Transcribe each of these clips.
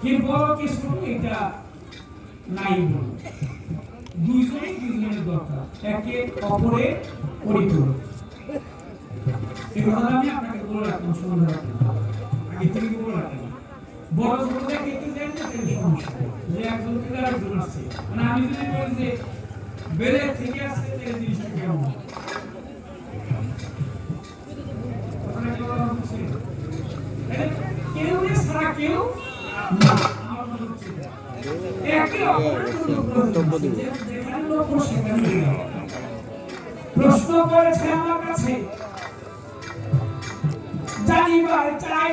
কিন্তু কিছু এটা নাই বলে দুইজনেই দুইজনের দরকার, একে অপরের পরিপূরক। এই কথাটা আমি আপনাকে বলে রাখলাম, শুনে রাখলাম, আগে থেকে বলে রাখলাম। বড় ছোটদের ক্ষেত্রে জানতে চাই সমস্যা যে একজন থেকে আরেকজন আসছে, মানে আমি যদি বলি যে বেড়ে থেকে আসছে এই জিনিসটা কেমন কেউ ছাড়া কেউ না। প্রশ্ন করেছে আমার কাছে, জানিবার চাই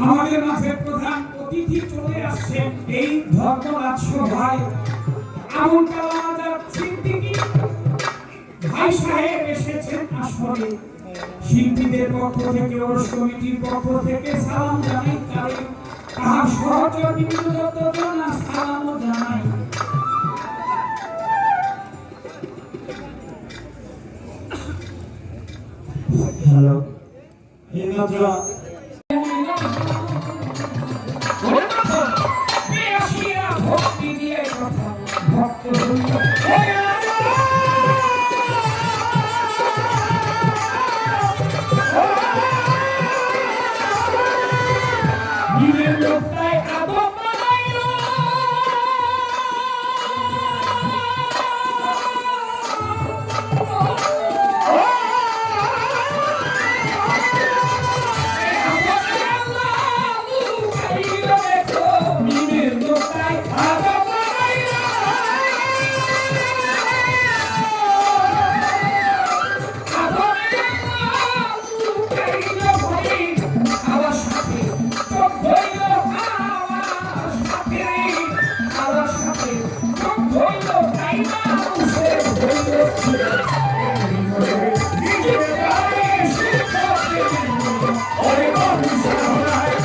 আমাদের মাঝে প্রধান অতিথি চলে আসছেন এই ধর্মরাজ সভায়। আবুল কালাম আজাদ সিদ্দিকী ভাই সাহেব এসেছেন আসলে। শিল্পীদের পক্ষ থেকে, ওরস কমিটির পক্ষ থেকে সালাম জানাই, তাদের তাহার সহচরী যতজন সালামও জানাই। হ্যালো হিন্দুরা ভক্তি দিয়ে কথা ভক্ত নিজের লোকটাই আদম বানাইল, নিজের লোকটাই আদম বানাইল, আমার সাথে চোখ ধরিল, আমার সাথে চোখ ধরিল, তাই না মানুষের ধরিল নিজের গায়ে শিক্ষাকে ওরে মানুষের হয়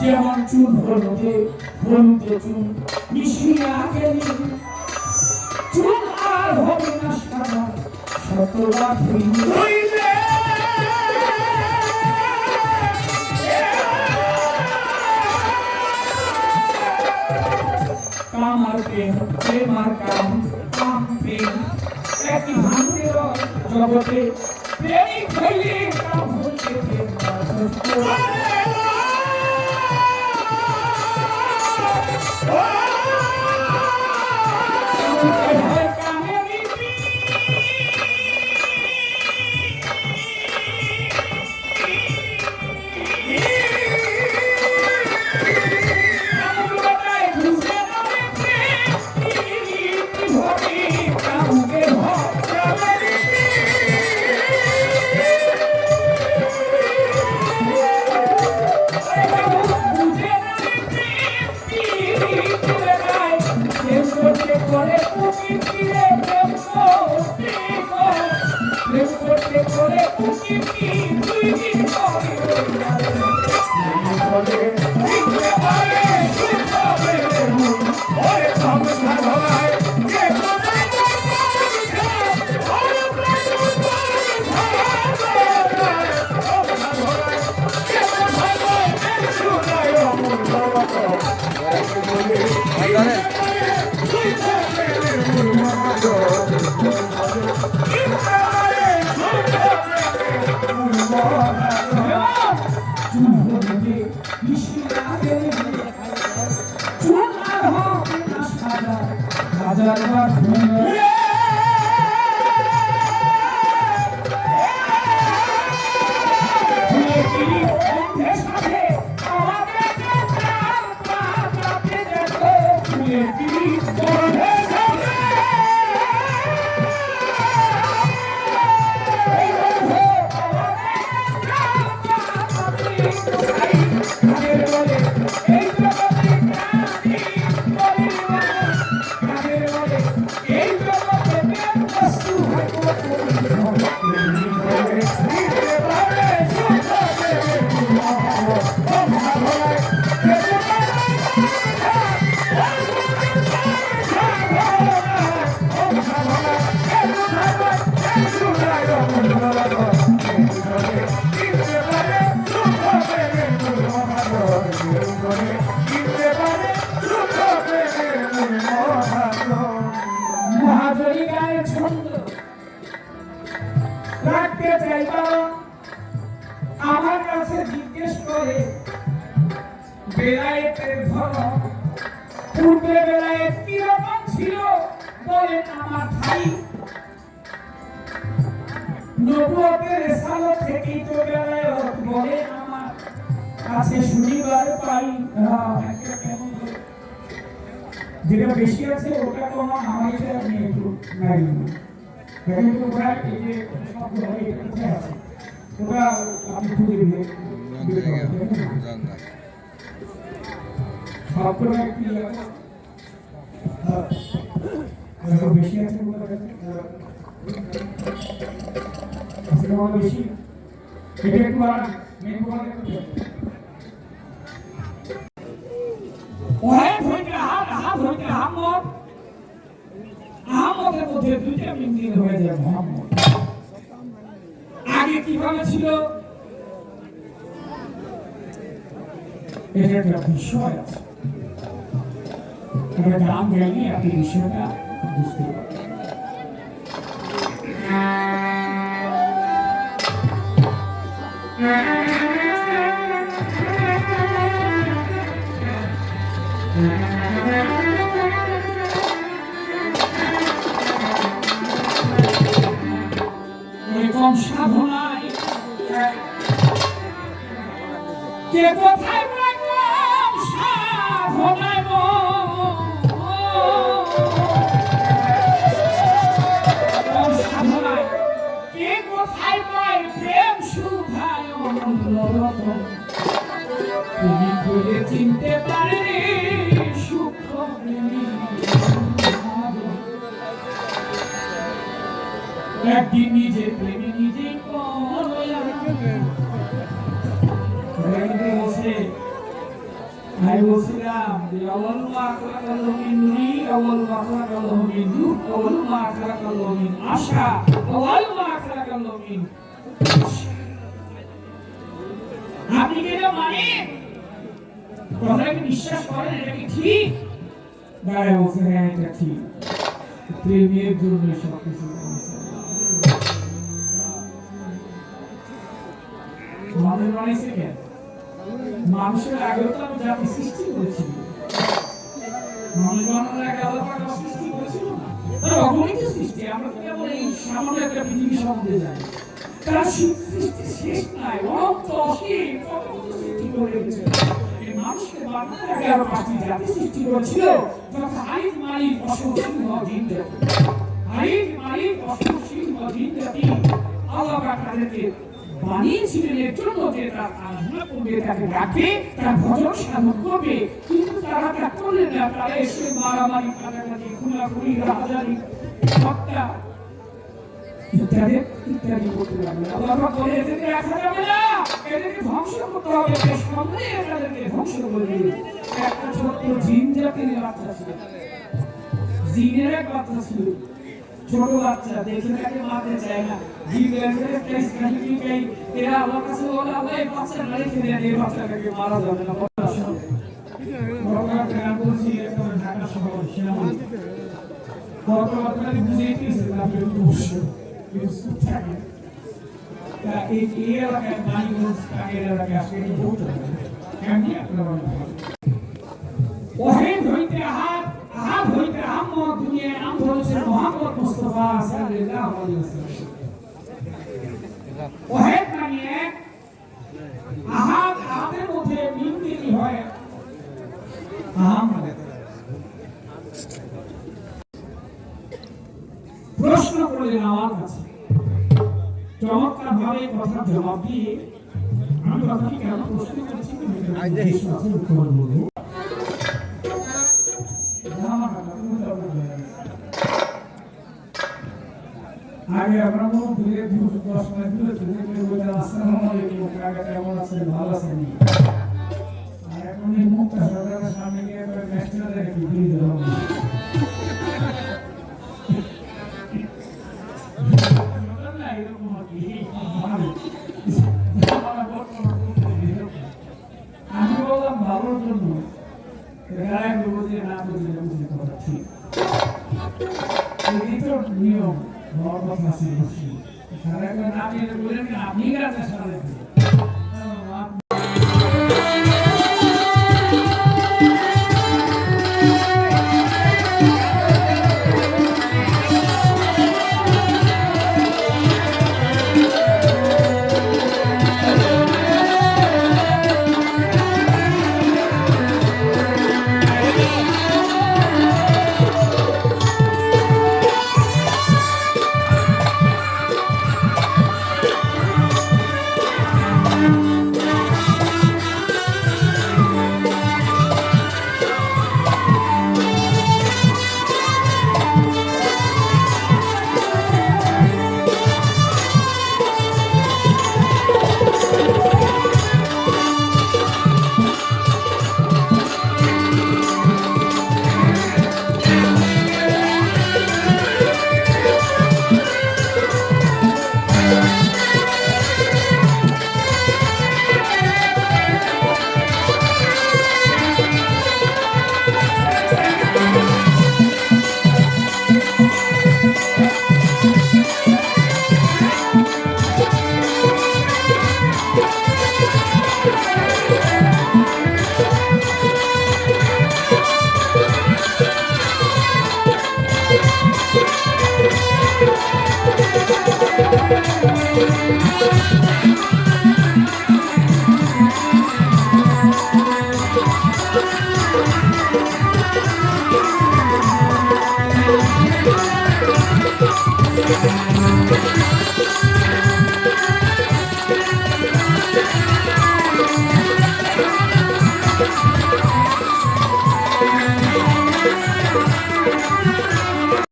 যেমন চুন হলুদে হলুদে চুন মিশিয়া গেলে চুন আর হবে না সাদা, শতবার হইলে কামার প্রেম প্রেমার কাম কাম প্রেম একই ভাঙের জগতে প্রেমিক হইলে কাম হইতে প্রেম আমার কাছে জিজ্ঞেস করে বেলায়েতের ধর্ম পূর্বে বেলায়েত কিরকম ছিল, বলেন আমার ভাই নবুয়তের রিসালাত থেকেই তো বেলায়েত, বলে আমার কাছে শুনিবার পাই। যেটা বেশি আছে ওটা তো আমার এটা আপনি একটু নাই দেখেন তো ওটা এই যে শব্দ হয় এটা কোথায় আছে ওটা আপনি খুঁজে দিয়ে সবগুলো একটু বেশি আছে ওটা বেশি এটা একটু আর মেন বলে আহমদের মধ্যে দুইটা মিল হয়ে যায় মোহাম্মদ। আগে কিভাবে ছিল এটা একটা বিষয় আছে, এটা নাম জানি আপনি বিষয়টা বুঝতে পারবেন। সাধনায় কে কোথায় সাধনায় সাধনায় কে কোথায় পায় প্রেম সুধায় অনন্তরতন, তুমি খুঁজে চিনতে পারলে সূক্ষ্ম একদিন নিজে প্রেমে নিজে আমি বলছিলাম যে আউয়াল মা খালাকাল্লাহু মিন নূরি, আউয়াল মা খালাকাল্লাহু মিন নূর, আউয়াল মা খালাকাল্লাহু মিন আশা, আউয়াল মা খালাকাল্লাহু মিন। আপনি কি এটা মানেন? কথাটা কি বিশ্বাস করেন? এটা কি ঠিক? দাঁড়ায় বলছে হ্যাঁ এটা ঠিক, প্রেমের জন্য সবকিছু মানুষ বানাইছে কেন? মানুষের আগেও তো আমি জাতি সৃষ্টি করেছি, মানুষ বানানোর আগে আল্লাহ পাক সৃষ্টি করেছিল না, তার অগণিত সৃষ্টি। আমরা তো কেবল এই সামান্য একটা পৃথিবী সম্বন্ধে জানি, তার সৃষ্টি শেষ নাই, অনন্ত অসীম কত সৃষ্টি করে গেছে। এই মানুষকে বানানোর আগে আরো 5টি জাতি সৃষ্টি করেছিল, যথা আইন মালিক অসীম জিন জাতি, আইন মালিক অসীম জিন জাতি। আল্লাহ পাক তাদেরকে বানিয়েছিলেন এর জন্য যে তার আরাধনা করবে, তাকে ডাকে, তার ভজন সাধন করবে, কিন্তু তারা তা করলেন না। তারা এসে মারামারি, কাটাকাটি, খুনাখুনি, রাহাজানি, হত্যা ইত্যাদি ইত্যাদি করতে লাগলো। আল্লাহ পাক বলে এদেরকে রাখা যাবে না, এদেরকে ধ্বংস করতে হবে, সামনে তাদেরকে ধ্বংস করে দিল। একটা ছোট্ট জিন জাতির বাচ্চা ছিল, জিনের এক বাচ্চা ছিল, ছোট বাচ্চা, দেখে তাকে মারতে চায় না। এরা আমার কাছে বলে আল্লাহ এই বাচ্চাটা রেখে দেন, এই বাচ্চাটাকে মারা যাবে না। ঢাকা শহর সেনাবাহিনী বুঝেই পেয়েছে এই এলাকায় মানিগঞ্জ কাকের এলাকায় আসলে বলতে কেমনি আপনারা ওহেদ হইতে আহাদ, আহাদ হইতে আহমদ, দুনিয়ায় নাম ধরেছেন মুহাম্মদ মুস্তাফা সাল্লাল্লাহু আলাইহি ওয়াসাল্লাম। ওহেদ মানে এক, আহাদ, আহাদের মধ্যে মিল কি হয় আহমদ। প্রশ্ন করলেন আমার কাছে, চমৎকার ভাবে কথার জবাব দিয়ে আমি কথাটি কেন প্রশ্ন করেছি উত্তর বলবো। আগে আমরা দূরে 10 মিনিট দূরে থেকে বলে আসসালামু আলাইকুম, কাকা কেমন আছেন, ভালো আছেন? আর এখন এই মুক্তা সরকারের সামনে গিয়ে ন্যাশনালের একটু দিয়ে দেওয়া হবে। আমি বললাম ভালোর জন্য, বুঝে না বুঝলে বুঝতে কথা ঠিক, এই তো নিয়ম। কথা ছিল আপনি গাছে সারা